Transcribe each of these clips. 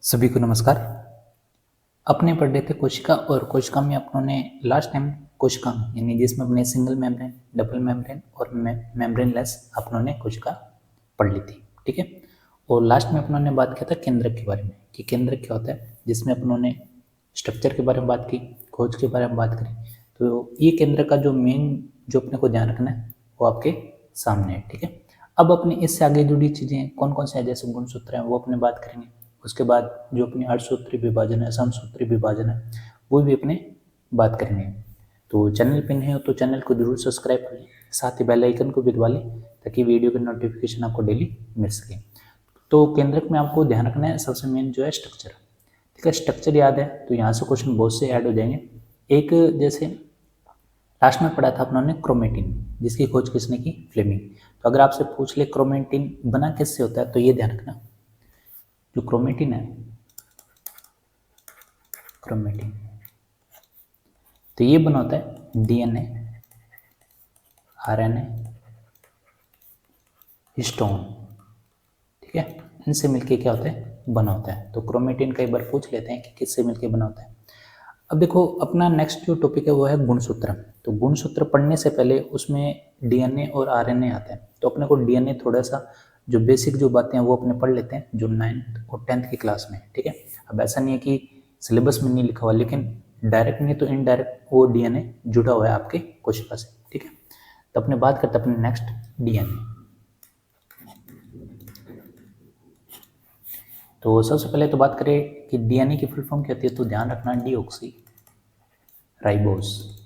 सभी को नमस्कार। अपने पढ़ रहे थे कोशिका और कोशिका में अपनों ने लास्ट टाइम कोशिका यानी जिसमें अपने सिंगल मेम्ब्रेन, डबल मेम्ब्रेन और मेम्ब्रेनलेस अपनों ने कोशिका पढ़ ली थी, ठीक है। और लास्ट में अपनों ने बात किया था केंद्रक के बारे में कि केंद्रक क्या होता है, जिसमें अपनों ने स्ट्रक्चर के बारे में बात की, खोज के बारे में बात करी। तो ये केंद्र का जो मेन जो अपने को ध्यान रखना है वो आपके सामने है, ठीक है। अब अपने इससे आगे जुड़ी चीज़ें कौन कौन से हैं, जैसे गुणसूत्र हैं वो अपने बात करेंगे। उसके बाद जो अपनी अष्टसूत्री विभाजन है, समसूत्री विभाजन है, वो भी अपने बात करेंगे। तो चैनल पे नए हो तो चैनल को जरूर सब्सक्राइब कर लें, साथ ही बेल आइकन को भी दबा लें ताकि वीडियो की नोटिफिकेशन आपको डेली मिल सके। तो केंद्रक में आपको ध्यान रखना है सबसे मेन जो है स्ट्रक्चर, ठीक है। स्ट्रक्चर याद है तो यहाँ से क्वेश्चन बहुत से ऐड हो जाएंगे। एक जैसे लास्ट में पढ़ा था अपनों क्रोमेटिन, जिसकी खोज किसने की, फ्लेमिंग। तो अगर आपसे पूछ ले क्रोमेटिन बना किससे होता है तो ये ध्यान रखना, जो क्रोमेटिन है, क्रोमेटिन तो ये बना होता है डीएनए, आरएनए, हिस्टोन, ठीक है। इनसे मिलके क्या होता है, बना होता है। तो क्रोमेटिन कई बार पूछ लेते हैं कि किससे मिलके बना होता है। अब देखो अपना नेक्स्ट जो टॉपिक है वो है गुणसूत्र। तो गुणसूत्र पढ़ने से पहले उसमें डीएनए और आरएनए आता है। तो अपने को डीएनए थोड़ा सा जो बेसिक जो बातें हैं वो अपने पढ़ लेते हैं जो 9th और 10th की क्लास में, ठीक है। अब ऐसा नहीं है कि सिलेबस में नहीं लिखा हुआ, लेकिन डायरेक्ट नहीं तो इनडायरेक्ट वो डीएनए जुड़ा हुआ है आपके कोशिका से, ठीक है। तो अपने बात करते हैं अपने नेक्स्ट डीएनए। तो सबसे पहले तो बात करें कि डीएनए की फुल फॉर्म क्या होती है, तो ध्यान रखना डीऑक्सी राइबोस,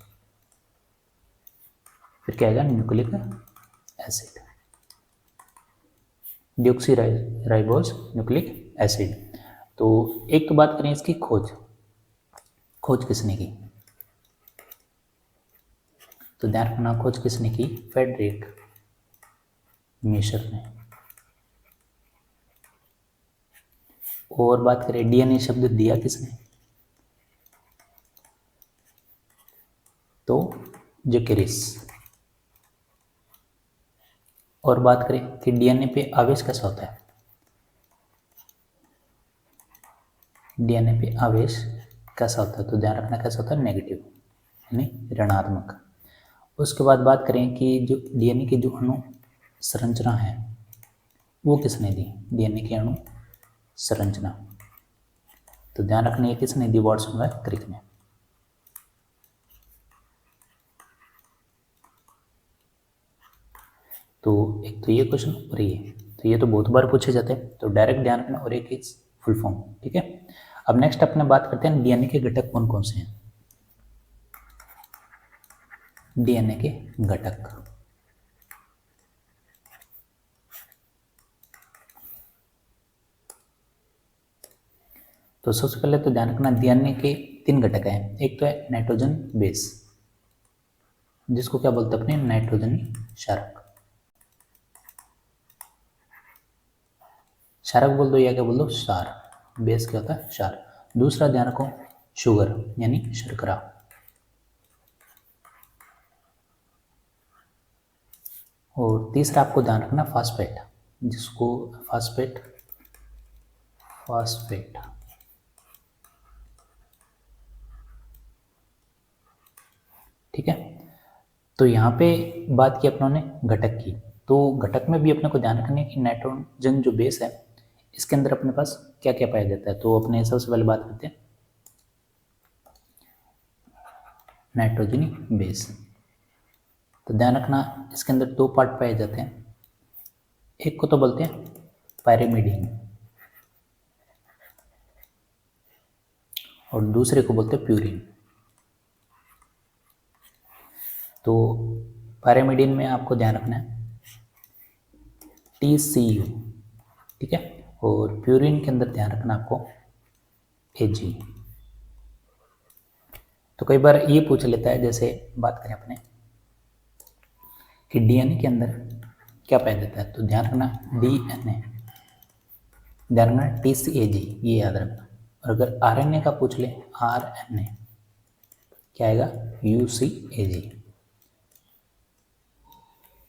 फिर क्या आएगा nucleic acid, deoxy ribose nucleic acid. तो एक तो बात करें इसकी खोज, खोज किसने की, तो ध्यान रखना खोज किसने की, फ्रेडरिक मिशर ने। और बात करें डीएनए शब्द दिया किसने, तो जेकेरिस। और बात करें कि डीएनए पे आवेश कैसा होता है, डीएनए पे आवेश कैसा होता है, तो ध्यान रखना कैसा होता है, नेगेटिव यानी ऋणात्मक। उसके बाद बात करें कि जो डीएनए की जो अणु संरचना है वो किसने दी, डीएनए की अणु संरचना, तो ध्यान रखना ये किसने दी, वाटसन व क्रिक ने। तो एक तो ये क्वेश्चन और ये, तो ये तो बहुत बार पूछे जाते हैं, तो डायरेक्ट ध्यान रखना, और एक इज फुल फॉर्म, ठीक है। अब नेक्स्ट अपने बात करते हैं डीएनए के घटक कौन कौन से हैं, डीएनए के घटक। तो सबसे पहले तो ध्यान रखना डीएनए के 3 घटक हैं। एक तो है नाइट्रोजन बेस, जिसको क्या बोलते हैं अपने, नाइट्रोजनी क्षारक, क्षारक बोल दो या क्या बोल दो, क्षार। बेस क्या होता है, क्षार। दूसरा ध्यान रखो शुगर यानी शर्करा, और तीसरा आपको ध्यान रखना फास्फेट, जिसको फास्फेट, फास्फेट, ठीक है। तो यहाँ पे बात की अपनों ने घटक की, तो घटक में भी अपने को ध्यान रखना है कि नाइट्रोजन जो बेस है इसके अंदर अपने पास क्या क्या पाया जाता है। तो अपने सबसे पहले बात करते हैं नाइट्रोजनी बेस। तो ध्यान रखना इसके अंदर 2 पार्ट पाए जाते हैं, एक को तो बोलते हैं पायरिमिडीन और दूसरे को बोलते हैं प्यूरिन। तो पायरिमिडीन में आपको ध्यान रखना है TCU, ठीक है, और प्यूरिन के अंदर ध्यान रखना आपको AG। तो कई बार ये पूछ लेता है, जैसे बात करें अपने कि डीएनए के अंदर क्या पाया जाता है, तो ध्यान रखना डीएनए, ध्यान रखना TCAG, ये याद रखना। और अगर आरएनए का पूछ ले, आरएनए क्या आएगा, UCAG,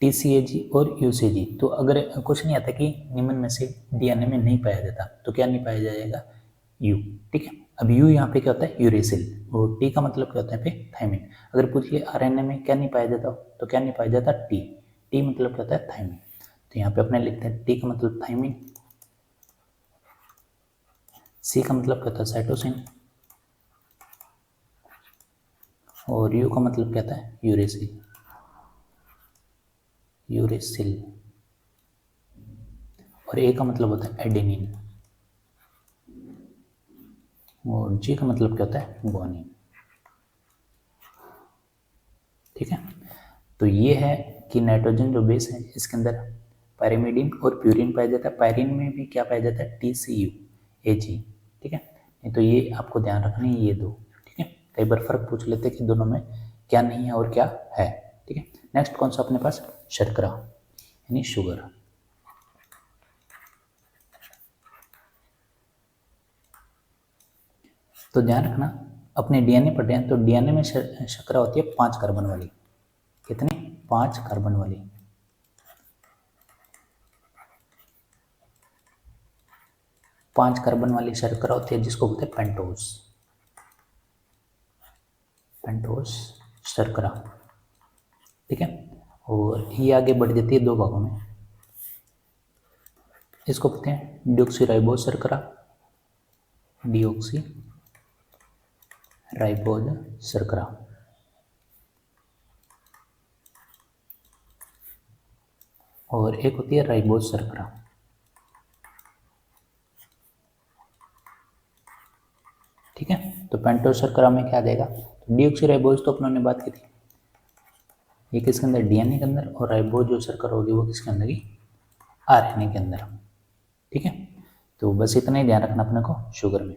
TCAG और UCG। तो अगर कुछ नहीं आता कि निम्न में से डीएनए में नहीं पाया जाता, तो क्या नहीं पाया जाएगा, यू, ठीक है। अब यू यहाँ पे क्या होता है, यूरेसिल, और टी का मतलब क्या होता है यहाँ पे, थायमिन। अगर पूछ लिया आरएनए में क्या नहीं पाया जाता, तो क्या नहीं पाया जाता, टी। टी मतलब क्या होता है, थायमिन। तो यहाँ पे अपने लिखते हैं टी का मतलब थायमिन, सी का मतलब क्या होता है, साइटोसिन, और यू का मतलब क्या था, यूरेसिल, यूरेसिल, और ए का मतलब होता है एडेनिन, और जी का मतलब क्या होता है, ग्वानिन, ठीक है। तो ये है कि नाइट्रोजन जो बेस है इसके अंदर पायरिमिडीन और प्यूरिन पाया जाता है। पायरिन में भी क्या पाया जाता है, TCU AG, ठीक है। नहीं तो ये आपको ध्यान रखना है, ये दो, ठीक है। कई बार फर्क पूछ लेते हैं कि दोनों में क्या नहीं है और क्या है, ठीक है। नेक्स्ट कौन सा अपने पास, शर्करा यानी शुगर। तो ध्यान रखना, अपने डीएनए पढ़ रहे हैं तो डीएनए में शर्करा होती है 5 कार्बन वाली। कितनी, 5 कार्बन वाली। 5 कार्बन वाली शर्करा होती है जिसको बोलते हैं पेंटोज, पेंटोज शर्करा, ठीक है। और ये आगे बढ़ जाती है 2 भागों में। इसको कहते हैं डिऑक्सीराइबोज शर्करा, डिऑक्सी राइबोज शर्करा, और एक होती है राइबोज शर्करा, ठीक है। तो पेंटोज शर्करा में क्या आ जाएगा, तो डिऑक्सीराइबोज तो अपनों ने बात की थी, ये किसके अंदर, डीएनए के अंदर, और राइबोज जो शर्करा होगी वो किसके अंदर की, आरएनए के अंदर, ठीक है। तो बस इतना ही ध्यान रखना अपने को शुगर में।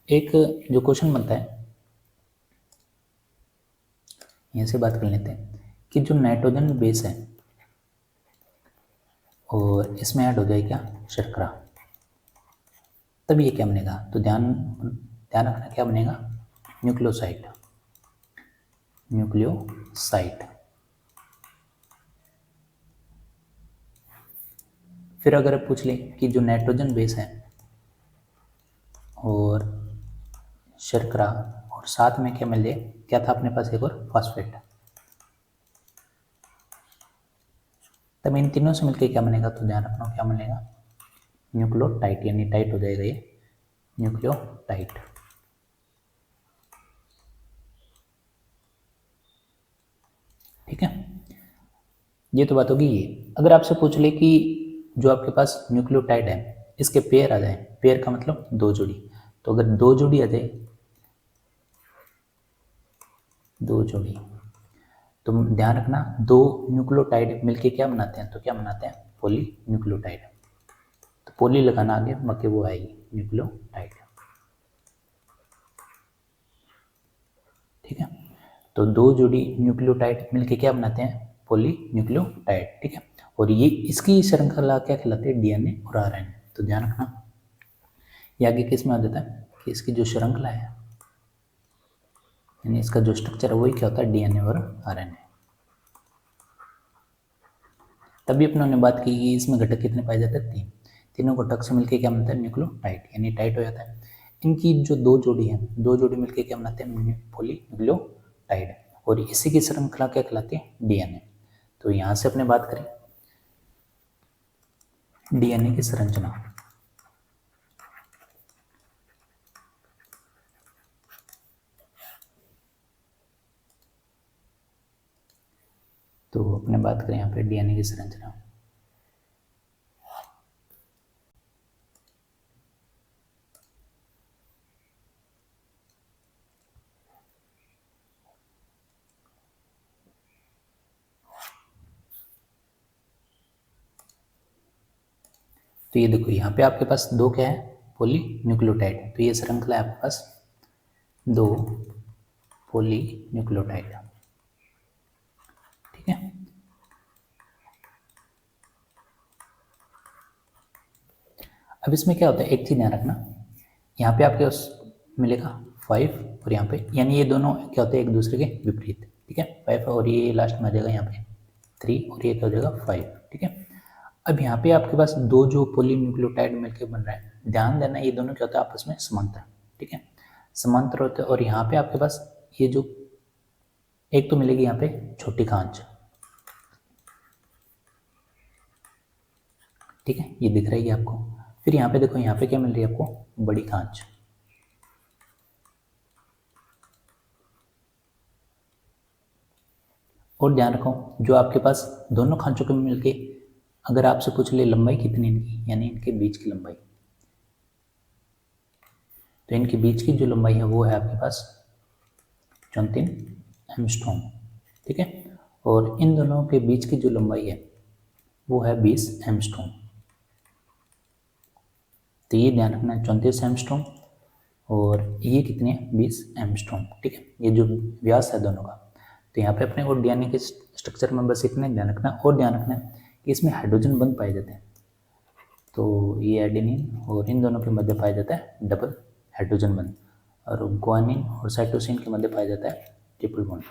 एक जो क्वेश्चन बनता है, यहाँ से बात कर लेते हैं कि जो नाइट्रोजन बेस है और इसमें ऐड हो जाए क्या, शर्करा, तब ये क्या बनेगा, तो ध्यान रखना क्या बनेगा, न्यूक्लियोसाइड, न्यूक्लियोसाइड। फिर अगर पूछ ले कि जो नाइट्रोजन बेस है और शर्करा और साथ में क्या मिल जाए, क्या था अपने पास, एक और फॉस्फेट, तब इन तीनों से मिलकर क्या बनेगा, तो ध्यान रखना क्या बनेगा, न्यूक्लियोटाइड, यानी टाइट हो जाएगा ये, न्यूक्लियोटाइड, ठीक है। ये तो बात होगी ये। अगर आपसे पूछ ले कि जो आपके पास न्यूक्लियोटाइड है इसके पेयर आ जाए, पेयर का मतलब 2 जोड़ी, तो अगर 2 जोड़ी आ जाए, 2 जोड़ी, तो ध्यान रखना 2 न्यूक्लियोटाइड मिलके क्या बनाते हैं, तो क्या बनाते हैं, पॉली न्यूक्लियोटाइड। तो पॉली लगाना आगे, बाकी वो आएगी न्यूक्लियोटाइड, ठीक है। तो 2 जोड़ी न्यूक्लियोटाइड मिलके क्या बनाते हैं, पॉली न्यूक्लियोटाइड, ठीक है। और ये इसकी श्रृंखला क्या कहलाती है, डीएनए और आरएनए। तो ध्यान रखना ये आगे किस में आ जाता है कि इसकी जो श्रृंखला है, यानी इसका जो स्ट्रक्चर है वही क्या होता है, डीएनए और आरएनए। तभी अपनों ने बात की कि इसमें घटक कितने पाए जाते हैं, 3। तीनों घटक से मिलकर क्या बनता है, न्यूक्लियोटाइड, यानी टाइट हो जाता है। इनकी जो 2 जोड़ी है, 2 जोड़ी मिलकर क्या बनाते हैं, पॉली न्यूक्लियोटाइड, और इसी की श्रृंखला क्या कहलाती है, डीएनए। तो यहाँ से अपने बात करें डीएनए की संरचना, तो अपने बात करें यहाँ पे डीएनए की संरचना, तो ये देखो यहाँ पे आपके पास 2 क्या है, पॉली न्यूक्लियोटाइड, तो ये श्रृंखला है आपके पास 2 पॉली न्यूक्लियोटाइड, ठीक है। अब इसमें क्या होता है, एक चीज ध्यान रखना, यहाँ पे आपके पास मिलेगा 5 और यहाँ पे, यानी ये दोनों क्या होते हैं, एक दूसरे के विपरीत, ठीक है। 5 और ये लास्ट में आ जाएगा यहाँ पे 3 और ये क्या हो जाएगा 5, ठीक है। अब यहाँ पे आपके पास दो जो पॉलीन्यूक्लियोटाइड मिलकर बन रहा है, ध्यान देना ये दोनों क्या होता है, आपस में समांतर, ठीक है, समांतर होते हैं। और यहाँ पे आपके पास ये जो एक तो मिलेगी यहाँ पे छोटी खांच, ठीक है, ये दिख रही है आपको। फिर यहाँ पे देखो, यहाँ पे क्या मिल रही है आपको, बड़ी खांच। और ध्यान रखो, जो आपके पास दोनों खांचों के मिलके अगर आपसे पूछ ले लंबाई कितनी इनकी, यानी इनके बीच की लंबाई, तो इनके बीच की जो लंबाई है वो है आपके पास 34 एंगस्ट्रॉम, ठीक है। और इन दोनों के बीच की जो लंबाई है वो है 20 एंगस्ट्रॉम। तो ये ध्यान रखना है, 34 एंगस्ट्रॉम और ये कितने हैं, 20 एंगस्ट्रॉम, ठीक है, ये जो व्यास है दोनों का। तो यहाँ पे अपने को डीएनए के स्ट्रक्चर में बस इतना ध्यान रखना है। और ध्यान रखना है कि इसमें हाइड्रोजन बंध पाए जाते हैं, तो ये एडेनिन और इन दोनों के मध्य पाया जाता है डबल हाइड्रोजन बंध, और ग्वानिन और साइटोसिन के मध्य पाया जाता है ट्रिपल बॉन्ड।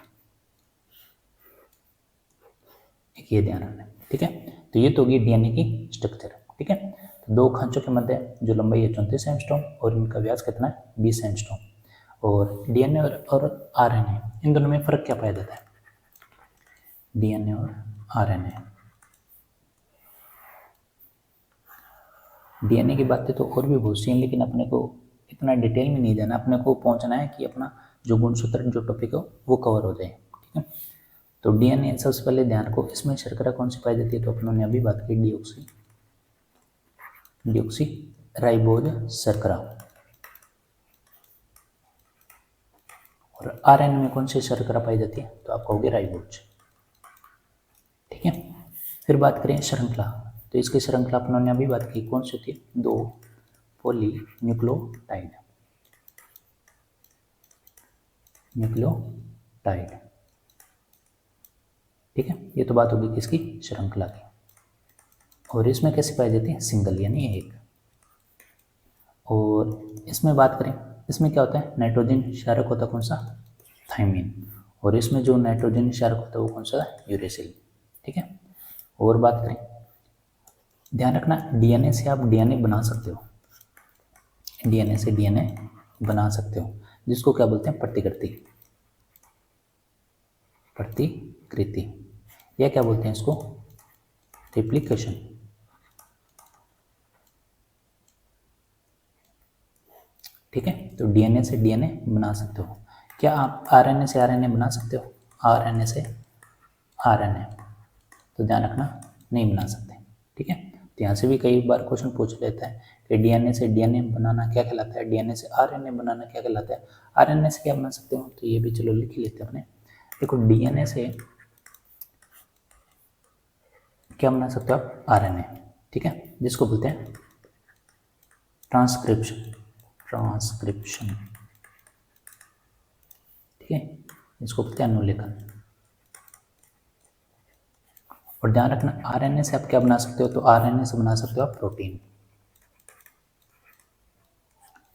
ये ध्यान रखना है, ठीक है। तो ये तो होगी डीएनए की स्ट्रक्चर, ठीक है। तो दो खांचों के मध्य जो लंबाई है 34 एंगस्ट्रॉम और इनका व्यास कितना है, 20 एंगस्ट्रॉम। और डीएनए और आरएनए, इन दोनों में फर्क क्या पाया जाता है, डीएनए और आरएनए। डीएनए की बातें तो और भी बहुत सी हैं, लेकिन अपने को इतना डिटेल में नहीं जाना, अपने को पहुंचना है कि अपना जो गुणसूत्र जो टॉपिक हो वो कवर हो जाए, ठीक है। तो डीएनए सबसे पहले ध्यान को, इसमें शर्करा कौन सी पाई जाती है, तो अपनों ने अभी बात की डिऑक्सी राइबोज शर्करा। और आरएनए में कौन सी शर्करा पाई जाती है, तो आप कहोगे राइबोज, ठीक है। फिर बात करें श्रृंखला, तो इसकी श्रृंखला अपनों ने अभी बात की, कौन सी होती है, दो पॉलीन्यूक्लियोटाइड, ठीक है। ये तो बात होगी किसकी, श्रृंखला की। और इसमें कैसे पाई जाती है, सिंगल यानी एक। और इसमें बात करें, इसमें क्या होता है, नाइट्रोजन क्षारक होता है कौन सा, थाइमिन। और इसमें जो नाइट्रोजन क्षारक होता है वो कौन सा है, यूरेसिल, ठीक है। और बात करें, ध्यान रखना डीएनए से आप डीएनए बना सकते हो, डीएनए से डीएनए बना सकते हो, जिसको क्या बोलते हैं, प्रतिकृति, या क्या बोलते हैं इसको, रिप्लिकेशन, ठीक है। तो डीएनए से डीएनए बना सकते हो। क्या आप आरएनए से आरएनए बना सकते हो, आरएनए से आरएनए, तो ध्यान रखना नहीं बना सकते, ठीक है। तो यहाँ से भी कई बार क्वेश्चन पूछ लेता है कि डीएनए से डीएनए बनाना क्या कहलाता है, डीएनए से आरएनए बनाना क्या कहलाता है, आरएनए से क्या बना सकते हो, तो ये भी चलो लिख ही लेते हैं अपने। देखो डीएनए से क्या बना सकते हो आप, आरएनए, ठीक है, जिसको बोलते हैं ट्रांसक्रिप्शन, ठीक है, इसको बोलते हैं अनुलेखन। और ध्यान रखना आरएनए से आप क्या बना सकते हो, तो आरएनए से बना सकते हो आप प्रोटीन,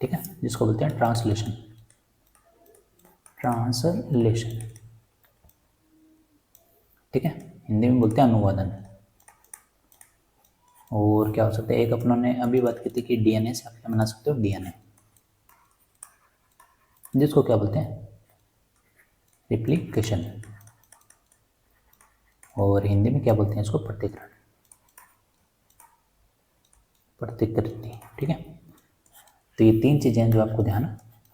ठीक है, जिसको बोलते हैं ट्रांसलेशन, ठीक है, हिंदी में बोलते हैं अनुवादन। और क्या हो सकता है, एक अपनों ने अभी बात की थी कि डीएनए से आप क्या बना सकते हो, डीएनए, जिसको क्या बोलते हैं, रिप्लिकेशन। और हिंदी में क्या बोलते हैं इसको, प्रतिकृति, ठीक है। तो ये तीन चीजें जो आपको ध्यान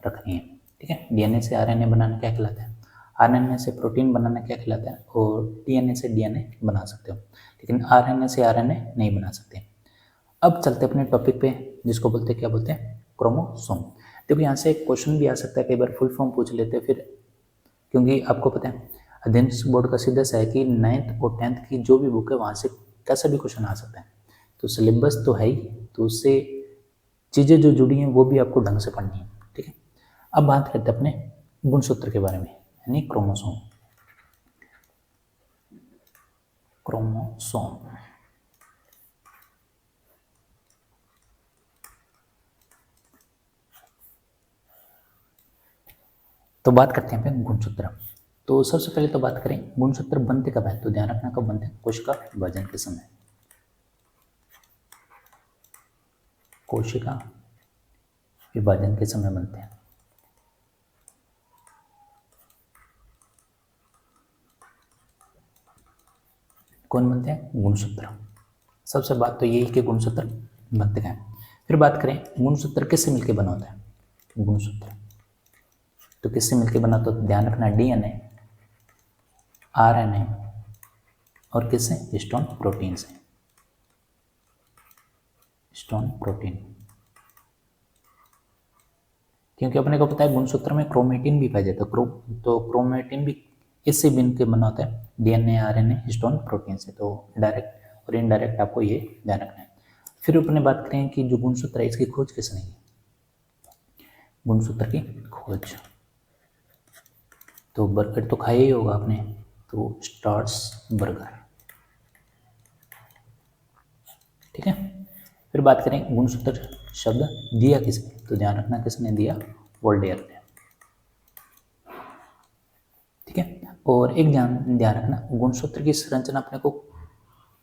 रखनी है, ठीक है। डीएनए से आरएनए बनाना क्या कहलाता है, आरएनए से प्रोटीन बनाना क्या कहलाता है, और डीएनए से डीएनए बना सकते हो, लेकिन आरएनए से आरएनए नहीं बना सकते। अब चलते अपने टॉपिक पे, जिसको बोलते हैं, क्या बोलते हैं, क्रोमोसोम। देखो यहाँ से एक क्वेश्चन भी आ सकता है, कई बार फुल फॉर्म पूछ लेते हैं, फिर क्योंकि आपको पता है अध्ययन बोर्ड का सीधा सा है कि 9th और 10th की जो भी बुक है वहाँ से कैसा भी क्वेश्चन आ सकता है, तो सिलेबस तो है ही, तो उससे चीज़ें जो जुड़ी हैं वो भी आपको ढंग से पढ़नी है, ठीक है। अब बात करते हैं अपने गुणसूत्र के बारे में, यानी क्रोमोसोम। तो बात करते हैं पे गुणसूत्र। तो सबसे पहले तो बात करें गुणसूत्र बनते कब है, तो ध्यान रखना कब बनते हैं, कोशिका विभाजन के समय, कोशिका विभाजन के समय बनते हैं। कौन बनते हैं? गुणसूत्र। सबसे बात तो यही कि गुणसूत्र बनते हैं। फिर बात करें गुणसूत्र किससे मिलकर बना होता है? गुणसूत्र तो किससे मिलकर बना? तो ध्यान रखना डीएनए, आरएनए और किससे? हिस्टोन प्रोटीन से। हिस्टोन प्रोटीन, क्योंकि अपने को पता है गुणसूत्र में क्रोमेटिन भी पाया जाता है। तो क्रोमेटिन भी इससे मिल के बना होता है, डीएनए, आरएनए, हिस्टोन प्रोटीन से। तो डायरेक्ट और इनडायरेक्ट आपको ये ध्यान रखना है। फिर अपने बात करें कि जो गुणसूत्र है इसकी खोज किसने की? गुणसूत्र की खोज तो बर्गर तो खाया ही होगा आपने, तो स्ट्रासबर्गर। ठीक है। फिर बात करें गुणसूत्र शब्द दिया किसने? तो ध्यान रखना किसने दिया? वोल्टेयर ने। ठीक है। और एक ध्यान रखना, गुणसूत्र की संरचना अपने को,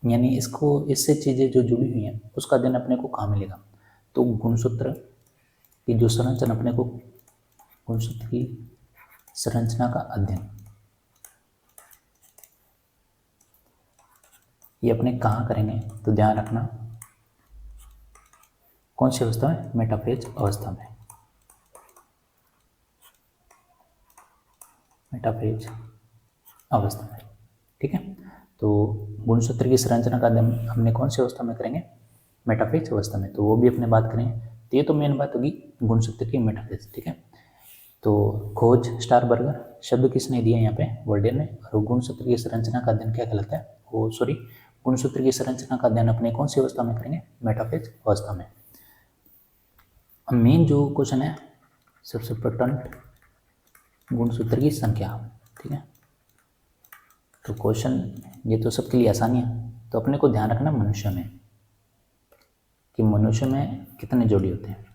यानी इसको, इससे चीजें जो जुड़ी हुई हैं उसका अध्ययन अपने को कहाँ मिलेगा? तो गुणसूत्र की जो संरचना अपने को, गुणसूत्र की संरचना का अध्ययन ये अपने कहाँ करेंगे? तो ध्यान रखना कौन सी अवस्था में? मेटाफेज अवस्था में। मेटाफेज अवस्था में। ठीक है। तो गुणसूत्र की संरचना का अध्ययन हमने कौन सी अवस्था में करेंगे? मेटाफेज अवस्था में। तो वो भी अपने बात करें तो ये तो मेन बात होगी गुणसूत्र की मेटाफेज। ठीक है। तो खोज स्टारबर्गर, शब्द किसने दिया यहाँ पे? वोल्टेयर ने। और गुणसूत्र की संरचना का अध्ययन क्या कहलाता है? वो सॉरी, गुणसूत्र की संरचना का अध्ययन अपने कौन सी अवस्था में करेंगे? मेटाफेज अवस्था में। अब मेन जो क्वेश्चन है सबसे इम्पोर्टेंट, गुणसूत्र की संख्या। ठीक है। तो क्वेश्चन ये तो सबके लिए आसानी है। तो अपने को ध्यान रखना मनुष्य में कि मनुष्य में कितने जोड़ी होते हैं?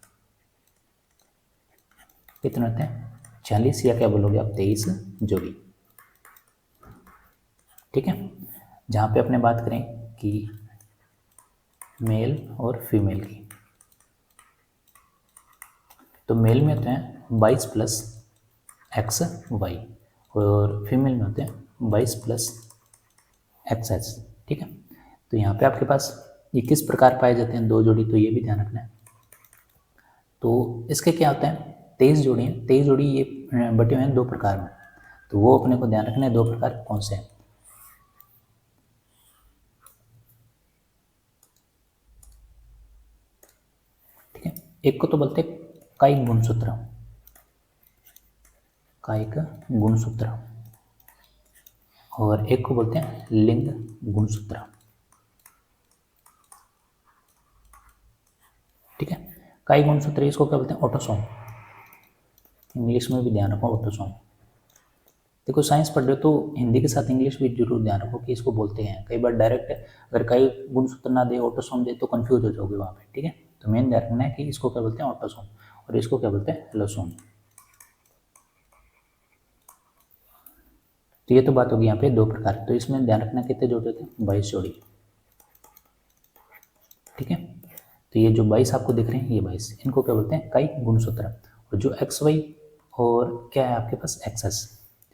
कितने होते हैं? 40 या क्या बोलोगे आप? 23 जोड़ी। ठीक है। जहाँ पे अपने बात करें कि मेल और फीमेल की, तो मेल में होते हैं 22 प्लस एक्स वाई और फीमेल में होते हैं 22 प्लस एक्स एच। ठीक है। तो यहाँ पे आपके पास ये किस प्रकार पाए जाते हैं? 2 जोड़ी, तो ये भी ध्यान रखना है। तो इसके क्या होता है? 23 जोड़ी हैं। 23 जोड़ी ये बटे हुए हैं 2 प्रकार में। तो वो अपने को ध्यान रखना है 2 प्रकार कौन से हैं। ठीक है। एक को तो बोलते हैं कायिक गुणसूत्र, कायिक गुणसूत्र, और एक को बोलते हैं लिंग गुणसूत्र। ठीक है। कायिक गुणसूत्र इसको क्या बोलते हैं? ऑटोसोम। इंग्लिश में भी ध्यान रखो ऑटोसोम। देखो साइंस पढ़ रहे हो तो हिंदी के साथ इंग्लिश भी जरूर ध्यान रखो कि इसको बोलते हैं। कई बार डायरेक्ट अगर कई गुणसूत्र ना दे, ऑटोसोम दे, तो कंफ्यूज हो जाओगे वहाँ पे। ठीक है। तो मेन ध्यान रखना है कि इसको क्या बोलते हैं? ऑटोसोम, और इसको क्या बोलते हैं? एलोसोम। तो ये तो बात होगी यहाँ पे 2 प्रकार। तो इसमें ध्यान रखना कितने जोड़े होते हैं? 22 जोड़ी। ठीक है। तो ये जो 22 आपको दिख रहे हैं, ये 22, इनको क्या बोलते हैं? कायिक गुणसूत्र। और जो एक्स वाई और क्या है आपके पास? एक्सेस,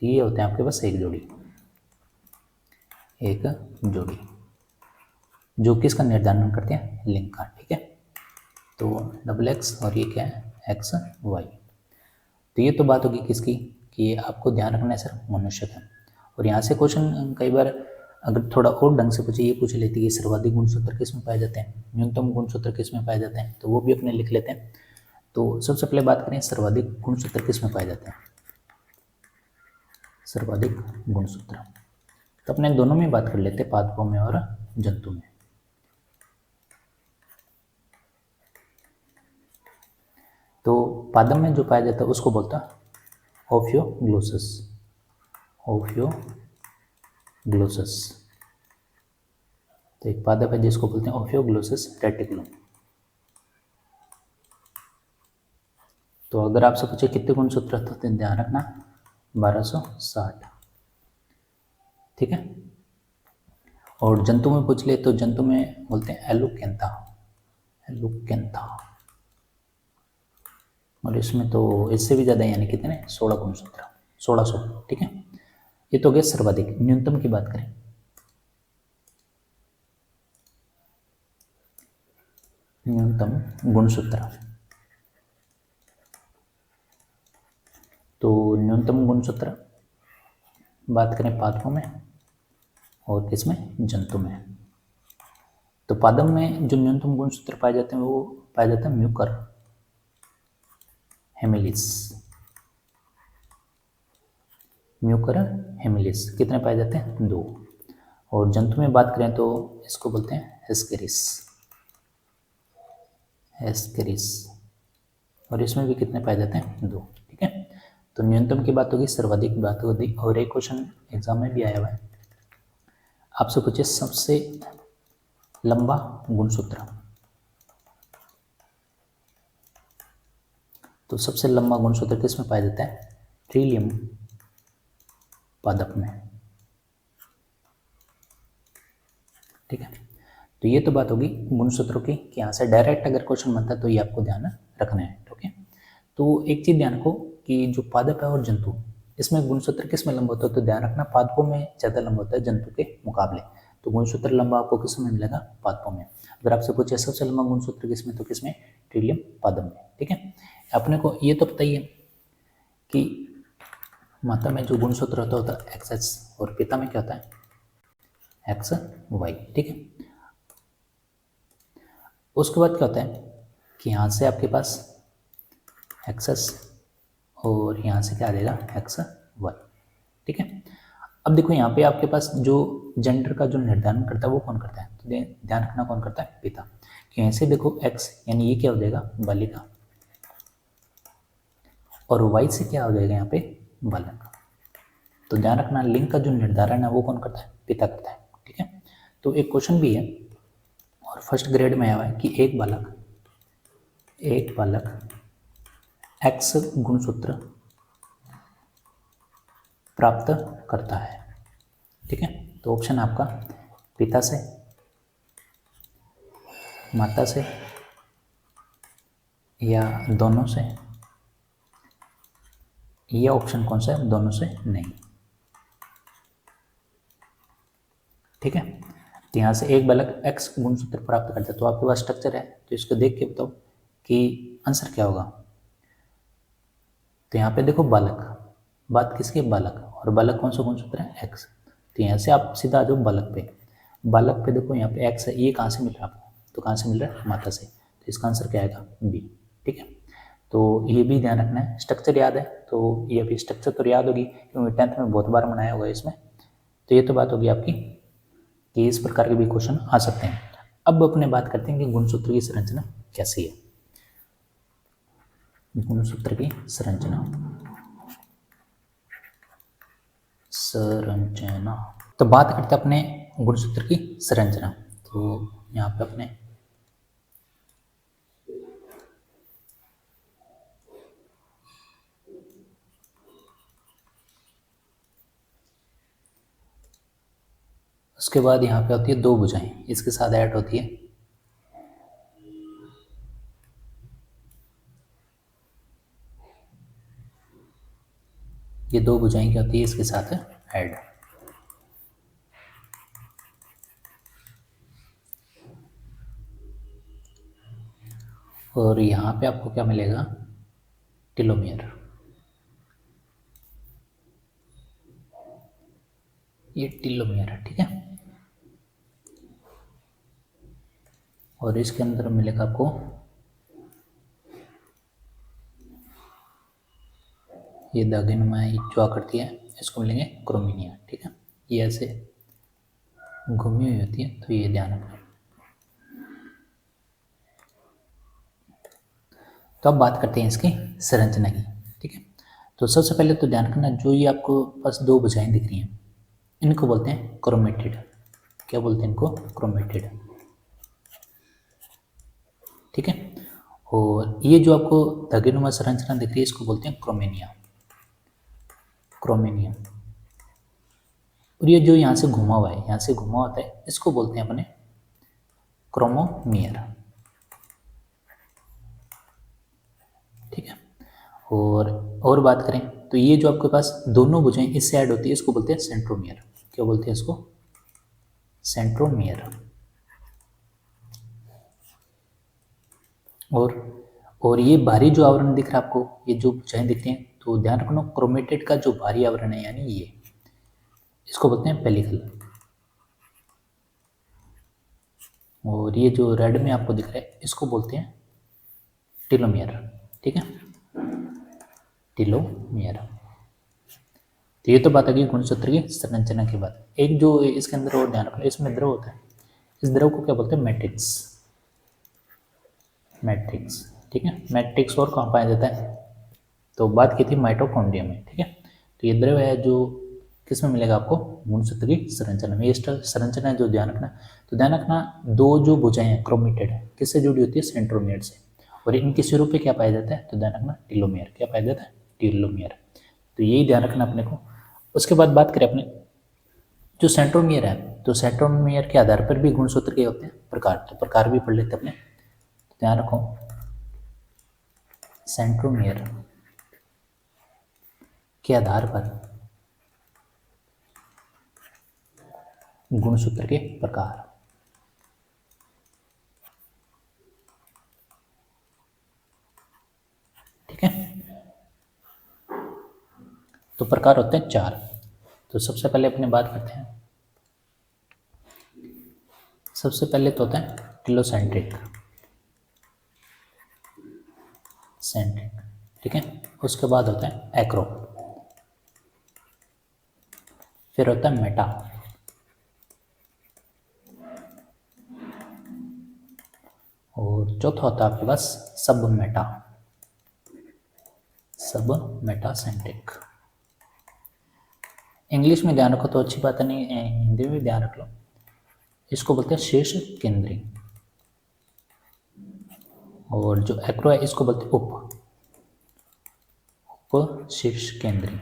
तो ये होते हैं आपके पास एक जोड़ी, एक जोड़ी जो किसका निर्धारण करते हैं? लिंग का। ठीक है। तो डबल एक्स और ये क्या है? X Y. तो ये तो बात होगी किसकी कि आपको ध्यान रखना है सिर्फ मनुष्य का। और यहाँ से क्वेश्चन कई बार अगर थोड़ा और ढंग से पूछे, ये पूछ लेते कि सर्वाधिक गुणसूत्र किस में पाए जाते हैं, न्यूनतम गुणसूत्र किस में पाए जाते हैं, तो वो भी अपने लिख लेते हैं। तो सबसे पहले बात करें सर्वाधिक गुणसूत्र किस में पाए जाते हैं? सर्वाधिक गुणसूत्र तो अपने दोनों में बात कर लेते हैं, पादपों में और जंतु में। तो पादप में जो पाया जाता है उसको बोलता है ओफियोग्लोसस। ओफियोग्लोसस। तो एक पादप है जिसको बोलते हैं ओफियोग्लोसस रेटिकुलम। तो अगर आपसे पूछे कितने गुणसूत्र होते हैं, ध्यान रखना 1260। ठीक है। और जंतु में पूछ ले तो जंतु में बोलते हैं एलुकेंथा। एलुकेंथा। और इसमें तो इससे भी ज़्यादा, यानी कितने 16 गुणसूत्र, 1600। ठीक है, ये तो हो गया सर्वाधिक। न्यूनतम की बात करें, न्यूनतम गुणसूत्र, तो न्यूनतम गुणसूत्र बात करें पादपों में और किसमें, जंतु में। तो पादप में जो न्यूनतम गुणसूत्र पाए जाते हैं वो पाए जाते हैं म्यूकर हेमिलिस, म्यूकर हेमिलिस। कितने पाए जाते हैं, 2। और जंतु में बात करें तो इसको बोलते हैं हेस्केरिस, हेस्केरिस। और इसमें भी कितने पाए जाते हैं, 2। ठीक है, तो न्यूनतम की बात होगी, सर्वाधिक बात होगी। और एक क्वेश्चन एग्जाम में भी आया हुआ है, आपसे पूछे सबसे लंबा गुणसूत्र, तो सबसे लंबा गुणसूत्र किसमें पाया जाता है, ट्रिलियम पादप में। ठीक है, तो ये तो बात होगी गुणसूत्रों की, कि यहाँ से डायरेक्ट अगर क्वेश्चन बनता है तो ये आपको ध्यान रखना है। ठीक है, तो एक चीज ध्यान रखो कि जो पादप है और जंतु, इसमें गुणसूत्र किस में लंबा होता है, तो ध्यान रखना पादपों में ज़्यादा लंबा होता है जंतु के मुकाबले। तो गुणसूत्र लंबा आपको किस में मिलेगा, पादपों में। अगर आपसे पूछे सबसे लंबा गुणसूत्र किसमें, तो किसमें, ट्रिलियम पादप में। ठीक है, अपने को ये तो पता ही है कि माता में जो गुणसूत्र होता है XH, और पिता में क्या होता है, XY। ठीक है, उसके बाद क्या होता है कि यहाँ से आपके पास XS और यहाँ से क्या आ जाएगा, XY। ठीक है, अब देखो यहाँ पे आपके पास जो जेंडर का जो निर्धारण करता है वो कौन करता है, तो ध्यान रखना कौन करता है, पिता। कि ऐसे देखो X यानी ये क्या हो जाएगा, बालिका, और Y से क्या हो जाएगा यहाँ पे, बालक। तो ध्यान रखना लिंग का जो निर्धारण है वो कौन करता है, पिता करता है। ठीक है, तो एक क्वेश्चन भी है और फर्स्ट ग्रेड में आया हुआ है कि एक बालक X गुणसूत्र प्राप्त करता है। ठीक है, तो ऑप्शन आपका पिता से, माता से, या दोनों से, या ऑप्शन कौन सा है, दोनों से नहीं। ठीक है, तो यहाँ से एक बालक X गुणसूत्र प्राप्त करता है, तो आपके पास स्ट्रक्चर है, तो इसको देख के बताओ कि आंसर क्या होगा। तो यहाँ पे देखो बालक, बात किसकी, बालक, और बालक कौन सा गुणसूत्र है, X। तो यहाँ से आप सीधा आ जाओ बालक पे। बालक पे देखो यहाँ पे X है, ये कहाँ से मिल रहा है आपको, तो कहाँ से मिल रहा है, माता से। तो इसका आंसर क्या आएगा, B। ठीक है, तो ये भी ध्यान रखना है। स्ट्रक्चर याद है, तो ये भी स्ट्रक्चर तो याद होगी क्योंकि 10th में बहुत बार बनाया होगा इसमें। तो ये तो बात होगी आपकी कि इस प्रकार के भी क्वेश्चन आ सकते हैं। अब अपने बात करते हैं कि गुणसूत्र की संरचना कैसी है। गुणसूत्र की संरचना, तो बात करते हैं अपने गुणसूत्र की संरचना। तो यहाँ पे अपने उसके बाद यहाँ पे होती है 2 भुजाएं, इसके साथ ऐड होती है ये 2 भुजाएं, क्या होती है इसके साथ ऐड। और यहाँ पे आपको क्या मिलेगा, टेलोमियर। ये टेलोमियर है। ठीक है, और इसके अंदर मिलेगा आपको ये धागे नुमा जो आकृति है, इसको मिलेंगे क्रोमिनिया। ठीक है, ये ऐसे घूमी हुई होती है, तो ये ध्यान रखना। तो अब बात करते हैं इसकी संरचना की। ठीक है, तो सबसे पहले तो ध्यान रखना, जो ये आपको बस 2 भुजाएं दिख रही हैं, इनको बोलते हैं क्रोमेटिड। क्या बोलते हैं इनको, क्रोमेटिड। ठीक है, और ये जो आपको धागेनुमा संरचना दिख रही है, इसको बोलते हैं क्रोमेनिया, क्रोमेनिया। और ये जो यहाँ से घुमा हुआ है, यहाँ से घुमा होता है, इसको बोलते हैं अपने क्रोमोमियर। ठीक है, और बात करें तो ये जो आपके पास दोनों भुजाएं इससे ऐड होती है, इसको बोलते हैं सेंट्रोमियर। क्या बोलते हैं इसको? सेंट्रोमियर। और ये बाहरी जो आवरण दिख रहा है आपको, ये जो भुजाएं दिखती हैं, तो ध्यान रखना क्रोमेटिड का जो बाहरी आवरण है यानी ये, इसको बोलते हैं पेलिकल। और ये जो रेड में आपको दिख रहा है इसको बोलते हैं टेलोमियर। ठीक है, टेलोमियर। तो ये तो बात आ गई गुणसूत्र की संरचना की बात। एक जो इसके अंदर और ध्यान रखना, इसमें द्रव होता है, इस द्रव को क्या बोलते हैं? मैट्रिक्स। मैट्रिक्स, ठीक है। मैट्रिक्स और कहाँ पाया जाता है? तो बात की थी माइटोकॉन्ड्रिया में, ठीक है। तो ये द्रव है जो किस में मिलेगा आपको? गुणसूत्र की संरचना में। ये संरचना है जो ध्यान रखना। तो ध्यान रखना दो जो भुजाएं हैं क्रोमेटेड है, किससे जुड़ी होती है? सेंट्रोमियर से। और इनके सिरों पे क्या पाया जाता है? तो ध्यान रखना टेलोमियर। क्या पाया जाता है? टेलोमियर। तो यही ध्यान रखना अपने को। उसके बाद बात करें अपने जो सेंट्रोमियर है, तो सेंट्रोमियर के आधार पर भी गुणसूत्र के होते हैं प्रकार। तो प्रकार भी पढ़ लेते अपने। तो ध्यान रखो सेंट्रोमियर के आधार पर गुणसूत्र के प्रकार। ठीक है, तो प्रकार होते हैं 4। तो सबसे पहले अपने बात करते हैं, सबसे पहले तो होता है टेलोसेंट्रिक, सेंट्रिक। ठीक है, उसके बाद होता है एक्रो, फिर होता है मेटा, और चौथा होता है आपके पास सब मेटा, सब मेटासेंट्रिक। इंग्लिश में ध्यान रखो तो अच्छी बात नहीं है, हिंदी में भी ध्यान रख लो। इसको बोलते हैं शीर्ष केंद्री, और जो एक्रो है इसको बोलते हैं उप शीर्ष केंद्री।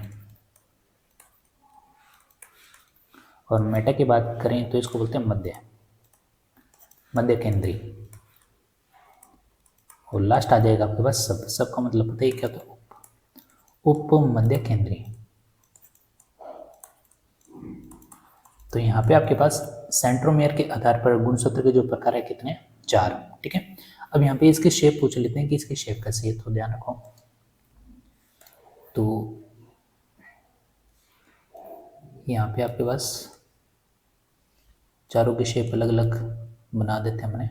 और मेटा की बात करें तो इसको बोलते हैं मध्य केंद्री। और लास्ट आ जाएगा आपके पास सब का मतलब पता ही क्या होता है? उप मध्य केंद्री। तो यहाँ पे आपके पास सेंट्रोमियर के आधार पर गुणसूत्र के जो प्रकार है कितने? 4। ठीक है, अब यहाँ पे इसकी शेप पूछ लेते हैं कि इसकी शेप कैसी है। तो ध्यान रखो, तो यहाँ पे आपके पास चारों की शेप अलग अलग बना देते हैं हमने।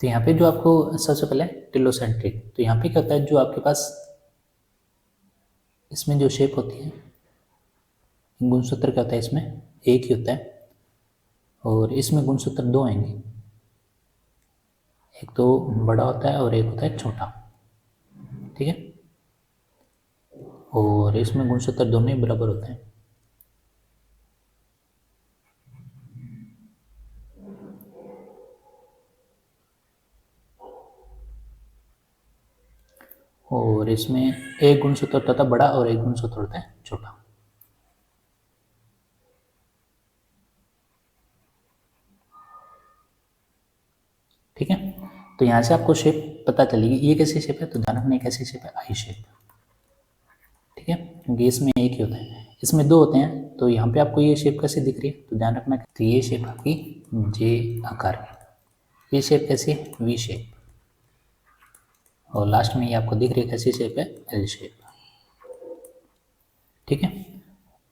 तो यहाँ पे जो आपको सबसे पहले टेलोसेंट्रिक, तो यहाँ पे क्या होता है, जो आपके पास इसमें जो शेप होती है, गुणसूत्र क्या होता है, इसमें एक ही होता है, और इसमें गुणसूत्र 2 आएंगे, एक तो बड़ा होता है और एक होता है छोटा। ठीक है, और इसमें गुणसूत्र दोनों ही बराबर होते हैं। और इसमें एक गुणसूत्र होता है बड़ा और एक गुणसूत्र होता है छोटा। ठीक है, तो यहाँ से आपको शेप पता चलेगी। ये कैसी शेप है? तो ध्यान रखना कैसी शेप है? आई शेप। ठीक है, क्योंकि इसमें एक ही होता है, इसमें 2 होते हैं। तो यहाँ पे आपको ये शेप कैसी दिख रही है? तो ध्यान रखना, तो ये शेप आपकी जे आकार की, ये शेप कैसी है? वी शेप, और लास्ट में ये आपको दिख रही है कैसी शेप है? L shape. ठीक है,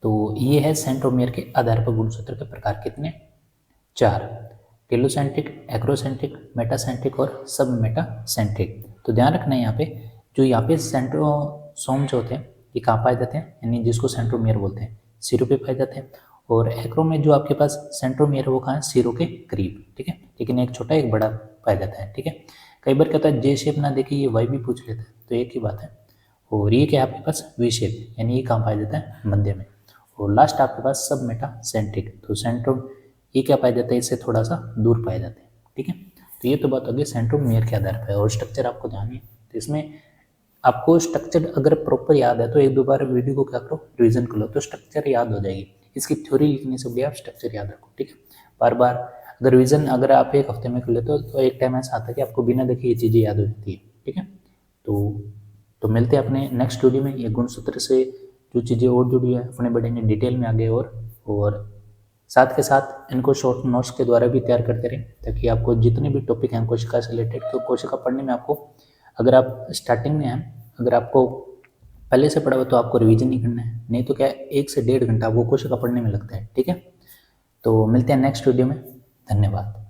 तो ये है सेंट्रोमियर के आधार पर गुणसूत्र के प्रकार कितने? 4। टेलोसेंट्रिक, एक्रोसेंट्रिक, मेटासेंट्रिक और सब मेटासेंट्रिक। तो ध्यान रखना है यहाँ पे, जो यहाँ पे सेंट्रोसोम जो होते हैं ये कहाँ पाए जाते हैं, यानी जिसको सेंट्रोमियर बोलते हैं, सिरों पे पाए जाते हैं। और एक्रो में जो आपके पास सेंट्रोमियर है वो कहाँ है? सिरों के करीब। ठीक है, लेकिन एक छोटा एक बड़ा पाया जाता है। ठीक है, कई बार क्या होता है जे शेप ना देखे ये वाई भी पूछ लेता है, तो एक ही बात है। और ये क्या है आपके पास? वी शेप, यानी ये कहाँ पाया जाता है? मध्य में। और लास्ट आपके पास सब मेटासेंट्रिक, तो सेंट्रो ये क्या पाया जाता है? इससे थोड़ा सा दूर पाए जाते हैं। ठीक है, तो ये तो बात होगी सेंट्रोमियर के आधार पर। और स्ट्रक्चर आपको ध्यान है, तो इसमें आपको स्ट्रक्चर अगर प्रॉपर याद है तो 1-2 बार वीडियो को क्या करो, रिविजन कर लो, तो स्ट्रक्चर याद हो जाएगी। इसकी थ्योरी लिखने से बढ़िया आप स्ट्रक्चर याद रखो। ठीक है, बार बार अगर रिवीजन अगर आप एक हफ्ते में कर लेते हो तो एक टाइम ऐसा आता है कि आपको बिना देखे ये चीज़ें याद हो जाती है। ठीक है, तो मिलते हैं अपने नेक्स्ट वीडियो में। ये गुणसूत्र से जो चीज़ें और जुड़ी है अपने बड़े ने डिटेल में आगे और साथ के साथ इनको शॉर्ट नोट्स के द्वारा भी तैयार करते रहें, ताकि आपको जितने भी टॉपिक हैं कोशिका से रिलेटेड, तो कोशिका पढ़ने में आपको, अगर आप स्टार्टिंग में हैं, अगर आपको पहले से पढ़ा हुआ तो आपको रिवीजन नहीं करना है, नहीं तो क्या 1 से 1.5 घंटा आपको कोशिका पढ़ने में लगता है। ठीक है, तो मिलते हैं नेक्स्ट वीडियो में। धन्यवाद।